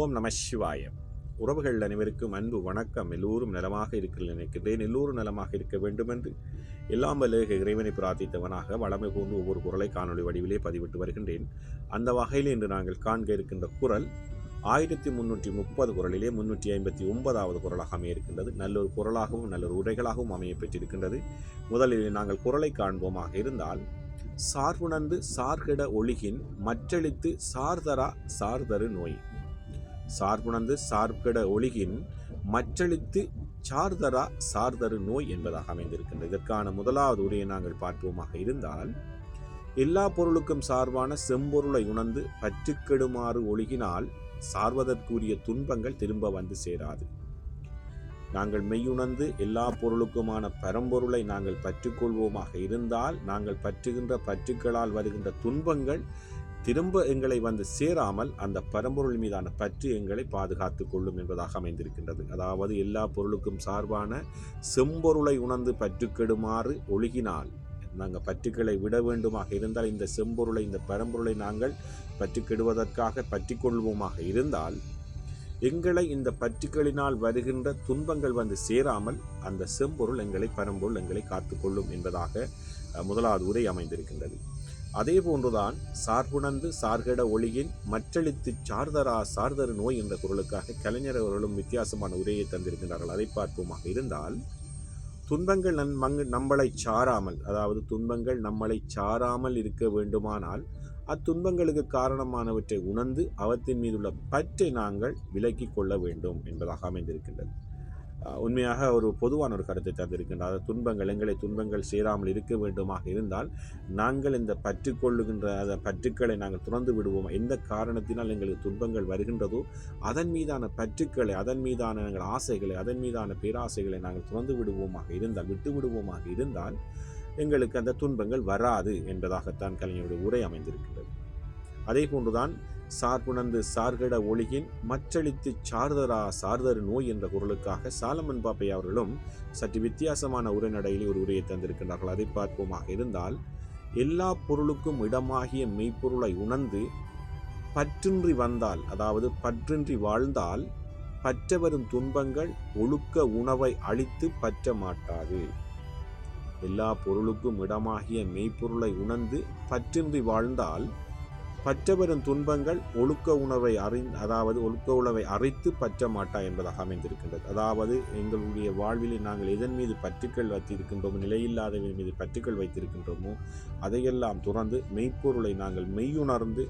ஓம் நம சிவாய. உறவுகள் அனைவருக்கும் அன்பு வணக்கம். எல்லோரும் நலமாக இருக்க நினைக்கிறேன். எல்லோரும் நலமாக இருக்க வேண்டும் என்று எல்லாம் வல்ல இறைவனை பிரார்த்தித்தவனாக வளமை போன்று ஒவ்வொரு குறளை காணொலி வடிவிலே பதிவிட்டு வருகின்றேன். அந்த வகையில் இன்று நாங்கள் காண்க இருக்கின்ற குறள் 1330 குறளிலே 359வது குறளாக அமைய இருக்கின்றது. நல்லொரு குறளாகவும் நல்லொரு உரைகளாகவும் அமைய பெற்றிருக்கின்றது. முதலில் நாங்கள் குறளை காண்போமாக இருந்தால், சார்புணர்ந்து சார்கெட ஒழுகின் மற்றளித்து சார்தரா சார்தரு நோய். சார்புணர்ந்து சார்கெட ஒழுகின் மற்றளித்து சார்தரா சார்தரு நோய் என்பதாக அமைந்திருக்கின்றது. இதற்கான முதலாவது உரையை நாங்கள் பார்ப்போமாக இருந்தால், எல்லா பொருளுக்கும் சார்பான செம்பொருளை உணர்ந்து பற்றுக்கெடுமாறு ஒழுகினால் சார்வதற்குரிய துன்பங்கள் திரும்ப வந்து சேராது. நாங்கள் மெய்யுணர்ந்து எல்லா பொருளுக்குமான பரம்பொருளை நாங்கள் பற்றுக்கொள்வோமாக இருந்தால், நாங்கள் பற்றுகின்ற பற்றுக்களால் வருகின்ற துன்பங்கள் திரும்ப எங்களை வந்து சேராமல் அந்த பரம்பொருள் மீதான பற்று எங்களை பாதுகாத்து கொள்ளும் என்பதாக அமைந்திருக்கின்றது. அதாவது எல்லா பொருளுக்கும் சார்பான செம்பொருளை உணர்ந்து பற்றுக்கெடுமாறு ஒழுகினால், நாங்கள் பற்றுக்களை விட வேண்டுமாக இருந்தால் இந்த செம்பொருளை இந்த பரம்பொருளை நாங்கள் பற்றுக்கெடுவதற்காக பற்றி கொள்வோமாக இருந்தால், எங்களை இந்த பற்றுக்களினால் வருகின்ற துன்பங்கள் வந்து சேராமல் அந்த செம்பொருள் எங்களை பரம்பொருள் எங்களை காத்துக்கொள்ளும் என்பதாக முதலாவது உரை அமைந்திருக்கின்றது. அதே போன்றுதான் சார்புணர்ந்து சார்கெட ஒளியின் மற்றளித்து சார்தரா சார்தரு நோய் என்ற குறளுக்காக கலைஞர் அவர்களும் வித்தியாசமான உரையை தந்திருக்கின்றார்கள். அதை பார்ப்போமாக இருந்தால், துன்பங்கள் நம்மளை சாராமல், அதாவது துன்பங்கள் நம்மளை சாராமல் இருக்க வேண்டுமானால் அத்துன்பங்களுக்கு காரணமானவற்றை உணர்ந்து அவற்றின் மீதுள்ள பற்றை நாங்கள் விலக்கி கொள்ள வேண்டும் என்பதாக அமைந்திருக்கின்றது. உண்மையாக ஒரு பொதுவான ஒரு கருத்தை தந்திருக்கின்றார். எங்களை துன்பங்கள் சேராமல் இருக்க வேண்டுமாக இருந்தால் நாங்கள் இந்த பற்றுக்கொள்ளுகின்ற பற்றுக்களை நாங்கள் துறந்து விடுவோம். எந்த காரணத்தினால் எங்களுக்கு துன்பங்கள் வருகின்றதோ அதன் மீதான பற்றுக்களை, அதன் மீதான எங்கள் ஆசைகளை, அதன் மீதான பேராசைகளை நாங்கள் துறந்து விடுவோமாக இருந்தால், விட்டு விடுவோமாக இருந்தால் எங்களுக்கு அந்த துன்பங்கள் வராது என்பதாகத்தான் கலைஞருடைய உரை அமைந்திருக்கின்றது. அதே போன்றுதான் சார்புணர்ந்து சார்கெட ஒழுகின் மற்றளித்து சார்தரா சார்தரு நோய் என்ற குறளுக்காக சாலமன் பாப்பை அவர்களும் சற்று வித்தியாசமான உரைநடையில் ஒரு உரையை தந்திருக்கின்றார்கள். அதை பார்ப்போமாக இருந்தால், எல்லா பொருளுக்கும் இடமாகிய மெய்ப்பொருளை உணர்ந்து பற்றின்றி வந்தால், அதாவது பற்றின்றி வாழ்ந்தால் பற்றவரும் துன்பங்கள் ஒழுக்க உணவை அழித்து பற்ற மாட்டாது. எல்லா பொருளுக்கும் இடமாகிய மெய்ப்பொருளை உணர்ந்து பற்றின்றி வாழ்ந்தால் பற்றவரும் துன்பங்கள் ஒழுக்க உணவை அறைத்து பற்ற மாட்டா என்பதாக அமைந்திருக்கின்றது. அதாவது எங்களுடைய வாழ்வில் நாங்கள் எதன் மீது பற்றுக்கள் வைத்திருக்கின்றோமோ, நிலையில்லாதவன் மீது பற்றுக்கள் வைத்திருக்கின்றோமோ அதையெல்லாம் துறந்து மெய்ப்பொருளை நாங்கள் மெய்யுணர்ந்து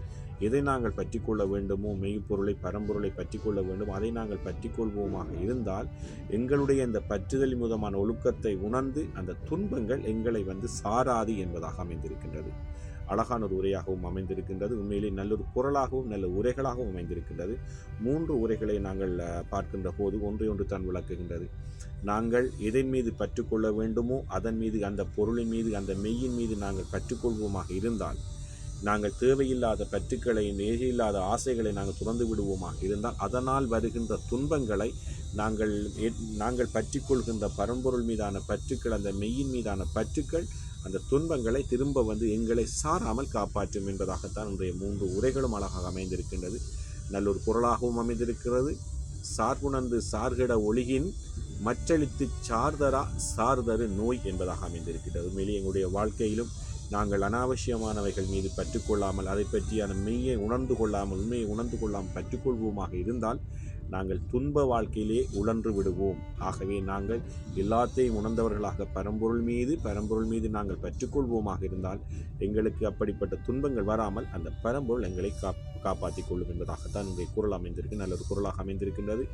எதை நாங்கள் பற்றி கொள்ள வேண்டுமோ, மெய்ப்பொருளை பரம்பொருளை பற்றி கொள்ள வேண்டும், அதை நாங்கள் பற்றி கொள்வோமாக இருந்தால் எங்களுடைய இந்த பற்றுதல் மூலமான ஒழுக்கத்தை உணர்ந்து அந்த துன்பங்கள் எங்களை வந்து சாராது என்பதாக அமைந்திருக்கின்றது. அழகான ஒரு உரையாகவும் அமைந்திருக்கின்றது. உண்மையிலே நல்லொரு குறளாகவும் நல்ல உரைகளாகவும் அமைந்திருக்கின்றது. 3 உரைகளை நாங்கள் பார்க்கின்ற போது ஒன்றை தான் விளக்குகின்றது. நாங்கள் எதன் மீது பற்றுக்கொள்ள வேண்டுமோ அதன் மீது, அந்த பொருளின் மீது, அந்த மெய்யின் மீது நாங்கள் பற்றுக்கொள்வோமாக இருந்தால், நாங்கள் தேவையில்லாத பற்றுக்களை, நேரில்லாத ஆசைகளை நாங்கள் துறந்து விடுவோமாக இருந்தால் அதனால் வருகின்ற துன்பங்களை நாங்கள் பற்றிக்கொள்கின்ற பரம்பொருள் மீதான பற்றுக்கள், அந்த மெய்யின் மீதான பற்றுக்கள் அந்த துன்பங்களை திரும்ப வந்து எங்களை சாராமல் காப்பாற்றும் என்பதாகத்தான் இன்றைய 3 உரைகளும் அழகாக அமைந்திருக்கின்றது. நல்லொரு குறளாகவும் அமைந்திருக்கிறது. சார்புணர்ந்து சார்கெட ஒழுகின் மற்றளித்து சார்தரா சார்தரு நோய் என்பதாக அமைந்திருக்கின்றது. உண்மையிலே எங்களுடைய வாழ்க்கையிலும் நாங்கள் அனாவசியமானவைகள் மீது பற்றுக்கொள்ளாமல், அதை பற்றியான மெய்யை உணர்ந்து கொள்ளாமல், உண்மையை உணர்ந்து கொள்ளாமல் பற்றுக்கொள்வோமாக இருந்தால் நாங்கள் துன்ப வாழ்க்கையிலே உழன்று விடுவோம். ஆகவே நாங்கள் எல்லாத்தையும் உணர்ந்தவர்களாக பரம்பொருள் மீது நாங்கள் பற்றுக்கொள்வோமாக இருந்தால் எங்களுக்கு அப்படிப்பட்ட துன்பங்கள் வராமல் அந்த பரம்பொருள் எங்களை காப்பாற்றிக் கொள்ளும் என்பதாகத்தான் இன்றைய குறள் அமைந்திருக்கு. நல்ல ஒரு குறளாக அமைந்திருக்கின்றது.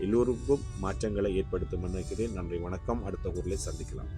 எல்லோருக்கும் மாற்றங்களை ஏற்படுத்தும் நினைக்கிறேன். நன்றி, வணக்கம். அடுத்த குறளை சந்திக்கலாம்.